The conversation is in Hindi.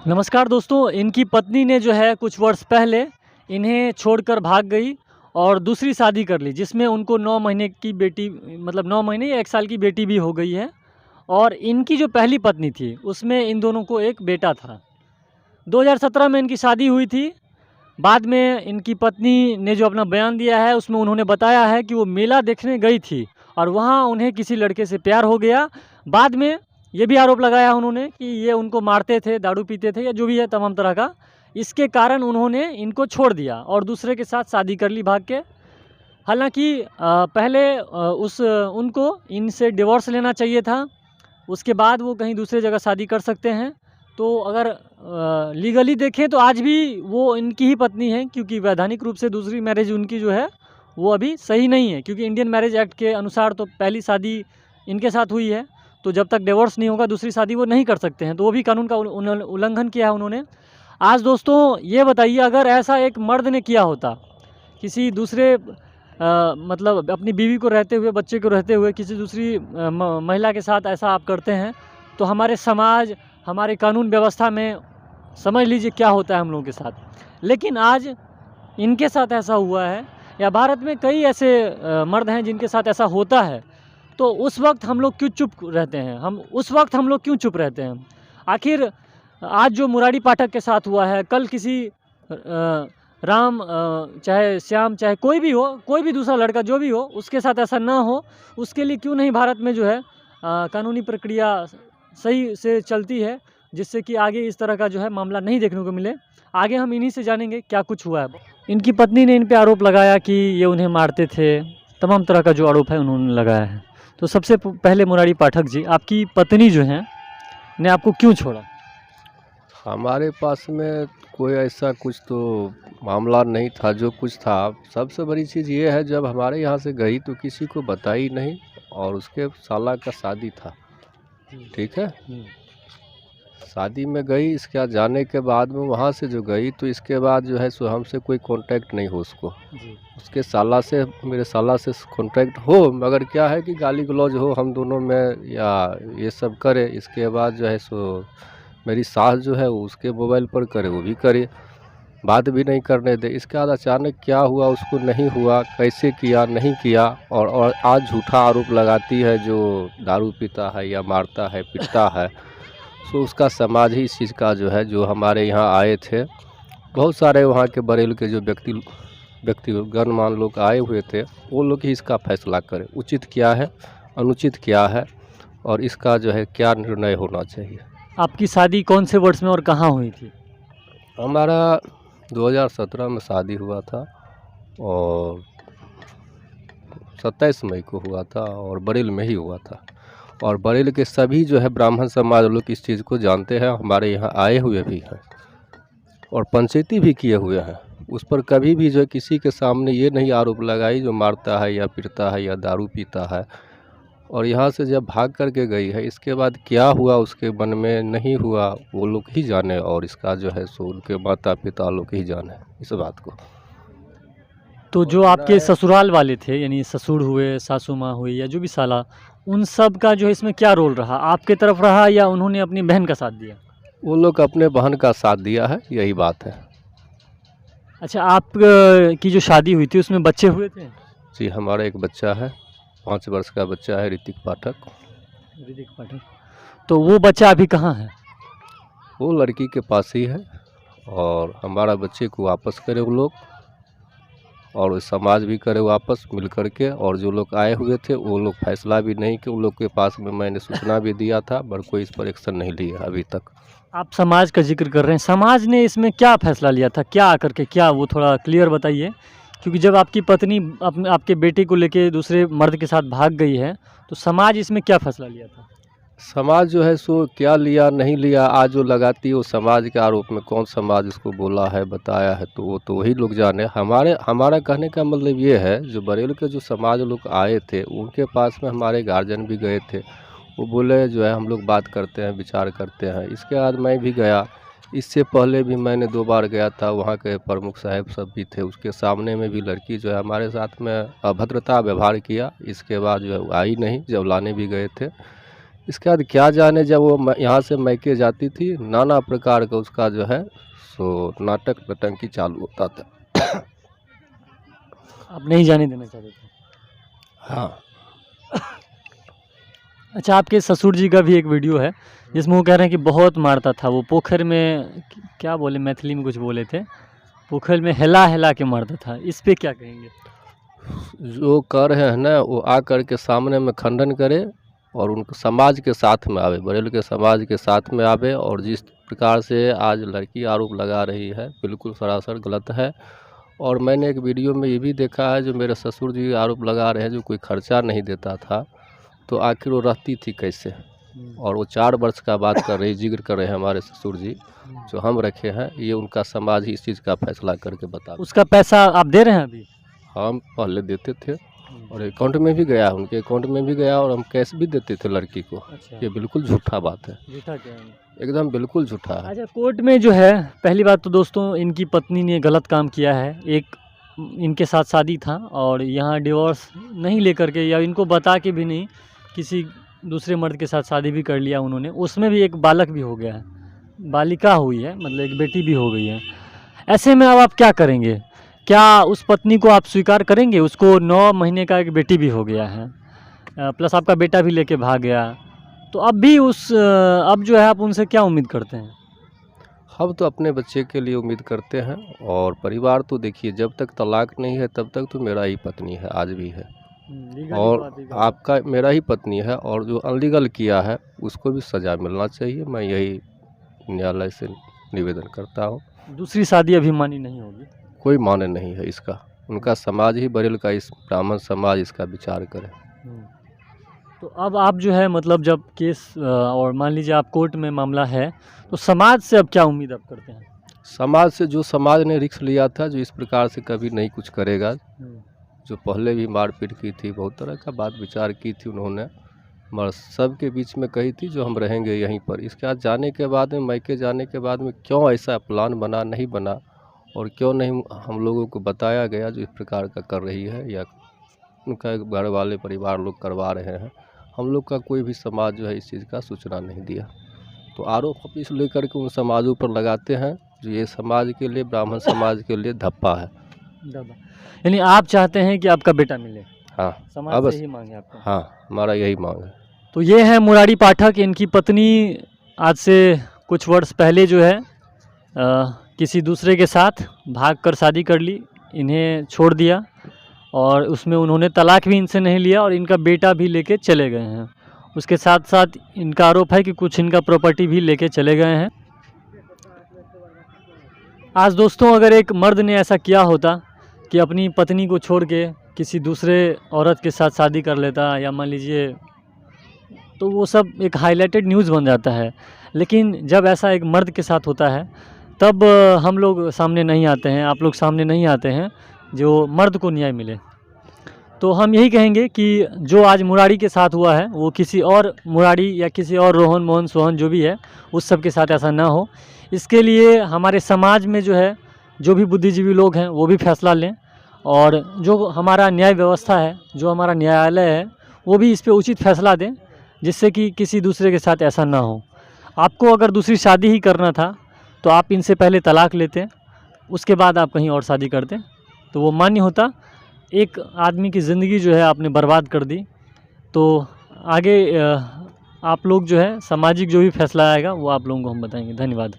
नमस्कार दोस्तों, इनकी पत्नी ने जो है कुछ वर्ष पहले इन्हें छोड़कर भाग गई और दूसरी शादी कर ली, जिसमें उनको 9 महीने की बेटी मतलब 9 महीने या 1 साल की बेटी भी हो गई है। और इनकी जो पहली पत्नी थी, उसमें इन दोनों को एक बेटा था। 2017 में इनकी शादी हुई थी। बाद में इनकी पत्नी ने जो अपना बयान दिया है, उसमें उन्होंने बताया है कि वो मेला देखने गई थी और वहाँ उन्हें किसी लड़के से प्यार हो गया। बाद में ये भी आरोप लगाया उन्होंने कि ये उनको मारते थे, दारू पीते थे या जो भी है तमाम तरह का। इसके कारण उन्होंने इनको छोड़ दिया और दूसरे के साथ शादी कर ली भाग के। हालाँकि पहले उनको इनसे डिवोर्स लेना चाहिए था, उसके बाद वो कहीं दूसरी जगह शादी कर सकते हैं। तो अगर लीगली देखें तो आज भी वो इनकी ही पत्नी है, क्योंकि वैधानिक रूप से दूसरी मैरिज उनकी जो है वो अभी सही नहीं है, क्योंकि इंडियन मैरिज एक्ट के अनुसार तो पहली शादी इनके साथ हुई है, तो जब तक डिवोर्स नहीं होगा दूसरी शादी वो नहीं कर सकते हैं। तो वो भी कानून का उल्लंघन किया है उन्होंने। आज दोस्तों ये बताइए, अगर ऐसा एक मर्द ने किया होता किसी दूसरे मतलब अपनी बीवी को रहते हुए, बच्चे को रहते हुए किसी दूसरी महिला के साथ ऐसा आप करते हैं, तो हमारे समाज, हमारे कानून व्यवस्था में समझ लीजिए क्या होता है हम लोगों के साथ। लेकिन आज इनके साथ ऐसा हुआ है, या भारत में कई ऐसे मर्द हैं जिनके साथ ऐसा होता है। तो उस वक्त हम लोग क्यों चुप रहते हैं? उस वक्त हम लोग क्यों चुप रहते हैं? आखिर आज जो मुरारी पाठक के साथ हुआ है, कल किसी राम चाहे श्याम, चाहे कोई भी हो, कोई भी दूसरा लड़का जो भी हो, उसके साथ ऐसा ना हो, उसके लिए क्यों नहीं भारत में जो है कानूनी प्रक्रिया सही से चलती है, जिससे कि आगे इस तरह का जो है मामला नहीं देखने को मिले। आगे हम इन्हीं से जानेंगे क्या कुछ हुआ है। इनकी पत्नी ने इन पे आरोप लगाया कि ये उन्हें मारते थे, तमाम तरह का जो आरोप है उन्होंने लगाया है। तो सबसे पहले मुरारी पाठक जी, आपकी पत्नी जो है ने आपको क्यों छोड़ा? हमारे पास में कोई ऐसा कुछ तो मामला नहीं था। जो कुछ था, सबसे बड़ी चीज़ ये है, जब हमारे यहाँ से गई तो किसी को बताई नहीं, और उसके साला का शादी था, ठीक है। शादी में गई, इसके बाद जाने के बाद में वहाँ से जो गई, तो इसके बाद जो है सो हमसे कोई कांटेक्ट नहीं हो उसको। उसके साला से, मेरे साला से कांटेक्ट हो, मगर क्या है कि गाली गलौज हो हम दोनों में, या ये सब करे। इसके बाद जो है सो मेरी सास जो है वो उसके मोबाइल पर करे, वो भी करे, बात भी नहीं करने दे। इसके बाद अचानक क्या हुआ, उसको नहीं हुआ, कैसे किया, नहीं किया, और आज झूठा आरोप लगाती है जो दारू पीता है या मारता है, पीटता है। सो उसका समाज ही इस चीज़ का जो है, जो हमारे यहाँ आए थे बहुत सारे वहाँ के बरेली के जो व्यक्ति गणमान्य लोग आए हुए थे, वो लोग ही इसका फैसला करें, उचित क्या है, अनुचित क्या है, और इसका जो है क्या निर्णय होना चाहिए। आपकी शादी कौन से वर्ष में और कहाँ हुई थी? हमारा 2017 में शादी हुआ था, और 27 मई को हुआ था, और बरेली में ही हुआ था। और बरेली के सभी जो है ब्राह्मण समाज लोग इस चीज़ को जानते हैं, हमारे यहाँ आए हुए भी हैं और पंचायती भी किए हुए हैं। उस पर कभी भी जो है किसी के सामने ये नहीं आरोप लगाई जो मारता है या पीटता है या दारू पीता है। और यहाँ से जब भाग करके गई है, इसके बाद क्या हुआ उसके मन में नहीं हुआ, वो लोग ही जाने, और इसका जो है सो उनके माता पिता लोग ही जाने इस बात को। तो जो आपके ससुराल वाले थे, यानी ससुर हुए, सासू माँ हुई, या जो भी साला, उन सब का जो है इसमें क्या रोल रहा? आपके तरफ रहा या उन्होंने अपनी बहन का साथ दिया? वो लोग अपने बहन का साथ दिया है, यही बात है। अच्छा, आप की जो शादी हुई थी उसमें बच्चे हुए थे? जी, हमारा एक बच्चा है, 5 वर्ष का बच्चा है, ऋतिक पाठक। ऋतिक पाठक। तो वो बच्चा अभी कहाँ है? वो लड़की के पास ही है, और हमारा बच्चे को वापस करे वो लोग, और समाज भी करे वापस मिल कर के। और जो लोग आए हुए थे वो लोग फैसला भी नहीं कि उन लोग के पास में मैंने सूचना भी दिया था, पर कोई इस पर एक्शन नहीं लिया अभी तक। आप समाज का जिक्र कर रहे हैं, समाज ने इसमें क्या फैसला लिया था? क्या आकर के, क्या वो थोड़ा क्लियर बताइए, क्योंकि जब आपकी पत्नी आपके बेटे को लेके दूसरे मर्द के साथ भाग गई है, तो समाज इसमें क्या फैसला लिया था? समाज जो है सो क्या लिया नहीं लिया, आज जो लगाती है वो समाज के आरोप में, कौन समाज उसको बोला है, बताया है, तो वो तो वही लोग जाने। हमारा कहने का मतलब ये है, जो बरेली के जो समाज लोग आए थे उनके पास में हमारे गार्जियन भी गए थे। वो बोले जो है हम लोग बात करते हैं, विचार करते हैं। इसके बाद मैं भी गया, इससे पहले भी मैंने 2 बार गया था, वहाँ के प्रमुख साहब सब भी थे, उसके सामने में भी लड़की जो है हमारे साथ में अभद्रता व्यवहार किया। इसके बाद जो है वो आई नहीं, जब लाने भी गए थे। इसके बाद क्या जाने, जब वो यहाँ से मैके जाती थी, नाना प्रकार का उसका जो है सो नाटक नटंकी चालू होता था। आप नहीं जाने देना चाहते थे? हाँ। अच्छा, आपके ससुर जी का भी एक वीडियो है जिसमें वो कह रहे हैं कि बहुत मारता था वो, पोखर में क्या बोले, मैथिली में कुछ बोले थे, पोखर में हिला हिला के मारता था। इस पे क्या कहेंगे? जो कर रहे हैं ना, वो आ कर के सामने में खंडन करे और उनको समाज के साथ में आवे, बरेली के समाज के साथ में आवे। और जिस प्रकार से आज लड़की आरोप लगा रही है, बिल्कुल सरासर गलत है। और मैंने एक वीडियो में ये भी देखा है, जो मेरे ससुर जी आरोप लगा रहे हैं, जो कोई खर्चा नहीं देता था, तो आखिर वो रहती थी कैसे? और वो 4 वर्ष का बात कर रही, जिक्र कर रहे हैं हमारे ससुर जी, जो हम रखे हैं। ये उनका समाज ही इस चीज़ का फैसला करके बता। उसका पैसा आप दे रहे हैं अभी? हम पहले देते थे और अकाउंट में भी गया, उनके अकाउंट में भी गया, और हम कैश भी देते थे लड़की को। अच्छा, ये बिल्कुल झूठा बात है, झूठा क्या है? एकदम बिल्कुल झूठा है। अच्छा, कोर्ट में जो है, पहली बात तो दोस्तों, इनकी पत्नी ने गलत काम किया है। एक इनके साथ शादी था और यहाँ डिवोर्स नहीं लेकर के, या इनको बता के भी नहीं, किसी दूसरे मर्द के साथ शादी भी कर लिया उन्होंने। उसमें भी एक बालक भी हो गया है, बालिका हुई है, मतलब एक बेटी भी हो गई है। ऐसे में अब आप क्या करेंगे? क्या उस पत्नी को आप स्वीकार करेंगे? उसको 9 महीने का एक बेटी भी हो गया है, प्लस आपका बेटा भी लेके भाग गया, तो अब भी अब जो है आप उनसे क्या उम्मीद करते हैं? हम तो अपने बच्चे के लिए उम्मीद करते हैं। और परिवार तो देखिए, जब तक तलाक नहीं है तब तक तो मेरा ही पत्नी है, आज भी है। और आपका मेरा ही पत्नी है, और जो अनलीगल किया है उसको भी सज़ा मिलना चाहिए। मैं यही न्यायालय से निवेदन करता हूँ। दूसरी शादी अभी मानी नहीं होगी? कोई मान्य नहीं है इसका, उनका समाज ही, बरेल का इस ब्राह्मण समाज इसका विचार करे। तो अब आप जो है, मतलब जब केस और मान लीजिए आप कोर्ट में मामला है, तो समाज से अब क्या उम्मीद आप करते हैं? समाज से, जो समाज ने रिस्क लिया था, जो इस प्रकार से कभी नहीं कुछ करेगा, जो पहले भी मारपीट की थी, बहुत तरह का बात विचार की थी उन्होंने, मगर सबके बीच में कही थी जो हम रहेंगे यहीं पर। इसके बाद जाने के बाद में, मैके जाने के बाद में, क्यों ऐसा प्लान बना, नहीं बना, और क्यों नहीं हम लोगों को बताया गया जो इस प्रकार का कर रही है, या उनका घर वाले परिवार लोग करवा रहे हैं। हम लोग का कोई भी समाज जो है इस चीज़ का सूचना नहीं दिया। तो आरोप इस लेकर के उन समाजों पर लगाते हैं जो ये समाज के लिए, ब्राह्मण समाज के लिए धप्पा है। यानी आप चाहते हैं कि आपका बेटा मिले? हाँ, समाज से ही मांगे आपको? हाँ, हमारा यही मांग है। तो ये है मुरारी पाठक। इनकी पत्नी आज से कुछ वर्ष पहले जो है किसी दूसरे के साथ भागकर शादी कर ली, इन्हें छोड़ दिया, और उसमें उन्होंने तलाक भी इनसे नहीं लिया, और इनका बेटा भी लेके चले गए हैं। उसके साथ साथ इनका आरोप है कि कुछ इनका प्रॉपर्टी भी लेके चले गए हैं। आज दोस्तों, अगर एक मर्द ने ऐसा किया होता कि अपनी पत्नी को छोड़ के किसी दूसरे औरत के साथ शादी कर लेता, या मान लीजिए, तो वो सब एक हाईलाइटेड न्यूज़ बन जाता है। लेकिन जब ऐसा एक मर्द के साथ होता है, तब हम लोग सामने नहीं आते हैं, आप लोग सामने नहीं आते हैं, जो मर्द को न्याय मिले। तो हम यही कहेंगे कि जो आज मुरारी के साथ हुआ है, वो किसी और मुरारी या किसी और रोहन, मोहन, सोहन जो भी है, उस सब के साथ ऐसा ना हो। इसके लिए हमारे समाज में जो है, जो भी बुद्धिजीवी लोग हैं, वो भी फैसला लें, और जो हमारा न्याय व्यवस्था है, जो हमारा न्यायालय है, वो भी इस पे उचित फैसला दें, जिससे कि किसी दूसरे के साथ ऐसा ना हो। आपको अगर दूसरी शादी ही करना था, तो आप इनसे पहले तलाक लेते, उसके बाद आप कहीं और शादी करते, तो वो मान्य होता। एक आदमी की ज़िंदगी जो है आपने बर्बाद कर दी। तो आगे आप लोग जो है, सामाजिक जो भी फैसला आएगा वो आप लोगों को हम बताएंगे। धन्यवाद।